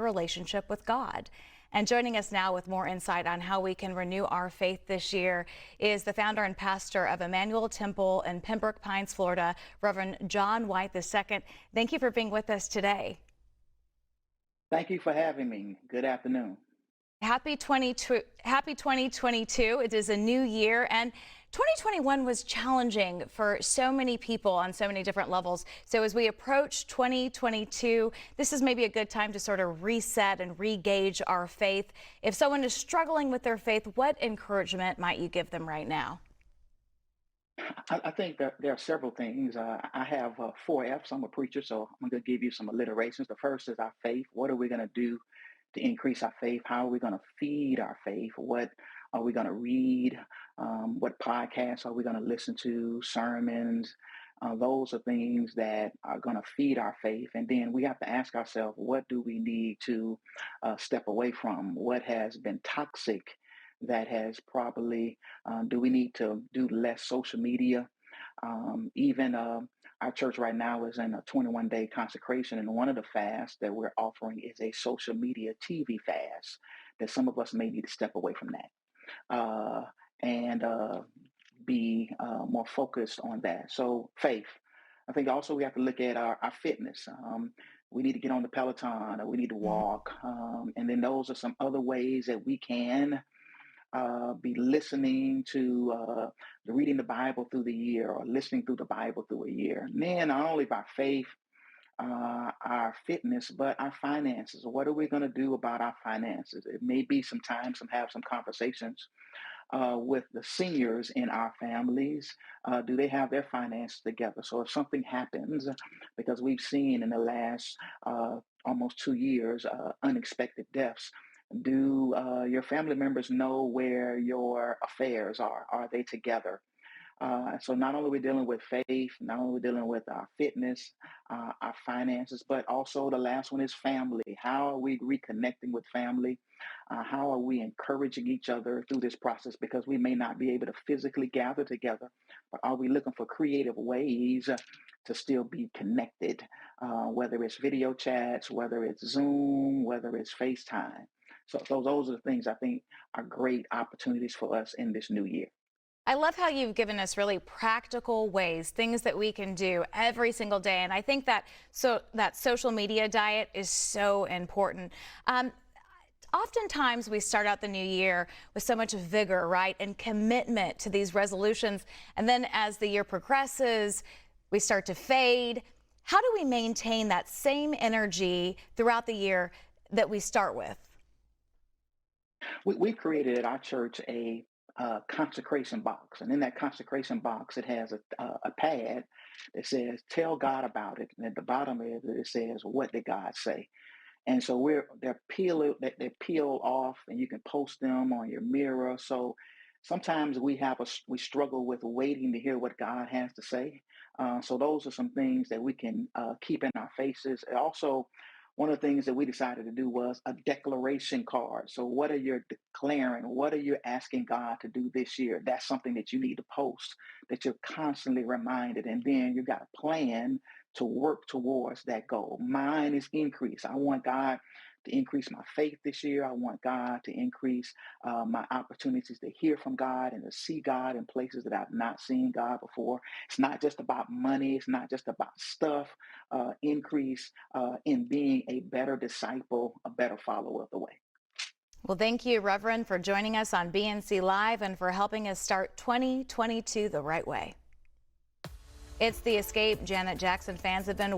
relationship with God. And joining us now with more insight on how we can renew our faith this year is the founder and pastor of Emmanuel Temple in Pembroke Pines, Florida, Reverend John White II. Thank you for being with us today. Thank you for having me. Good afternoon. Happy 2022. It is a new year, and 2021 was challenging for so many people on so many different levels. So as we approach 2022, this is maybe a good time to sort of reset and re-gauge our faith. If someone is struggling with their faith, what encouragement might you give them right now? I think that there are several things. I have four F's. I'm a preacher, so I'm going to give you some alliterations. The first is our faith. What are we going to do to increase our faith? How are we going to feed our faith? What are we going to read? What podcasts are we going to listen to? Sermons. Those are things that are going to feed our faith. And then we have to ask ourselves, what do we need to step away from? What has been toxic that has probably, do we need to do less social media? Even our church right now is in a 21-day consecration, and one of the fasts that we're offering is a social media TV fast. That some of us may need to step away from that and be more focused on that. So faith. I think also we have to look at our fitness. We need to get on the Peloton, or we need to walk, and then those are some other ways that we can be listening to reading the Bible through the year, or listening through the Bible through a year. And then not only by faith, our fitness, but our finances. What are we going to do about our finances? It may be have some conversations with the seniors in our families. Do they have their finances together? So if something happens, because we've seen in the last almost 2 years unexpected deaths, do your family members know where your affairs are? Are they together? So not only are we dealing with faith, not only are we dealing with our fitness, our finances, but also the last one is family. How are we reconnecting with family? How are we encouraging each other through this process? Because we may not be able to physically gather together, but are we looking for creative ways to still be connected? Whether it's video chats, whether it's Zoom, whether it's FaceTime. So those are the things I think are great opportunities for us in this new year. I love how you've given us really practical ways, things that we can do every single day. And I think that that social media diet is so important. Oftentimes we start out the new year with so much vigor, right, and commitment to these resolutions. And then as the year progresses, we start to fade. How do we maintain that same energy throughout the year that we start with? We created at our church a consecration box, and in that consecration box, it has a pad that says "Tell God about it," and at the bottom of it, it says, "What did God say?" And so they peel off, and you can post them on your mirror. So sometimes we struggle with waiting to hear what God has to say. So those are some things that we can keep in our faces. Also, one of the things that we decided to do was a declaration card. So what are you declaring? What are you asking God to do this year? That's something that you need to post, that you're constantly reminded. And then you got a plan to work towards that goal. Mine is increase. I want God to increase my faith this year. I want God to increase my opportunities to hear from God and to see God in places that I've not seen God before. It's not just about money. It's not just about stuff. Increase in being a better disciple, a better follower of the way. Well, thank you, Reverend, for joining us on BNC Live and for helping us start 2022 the right way. It's The Escape. Janet Jackson fans have been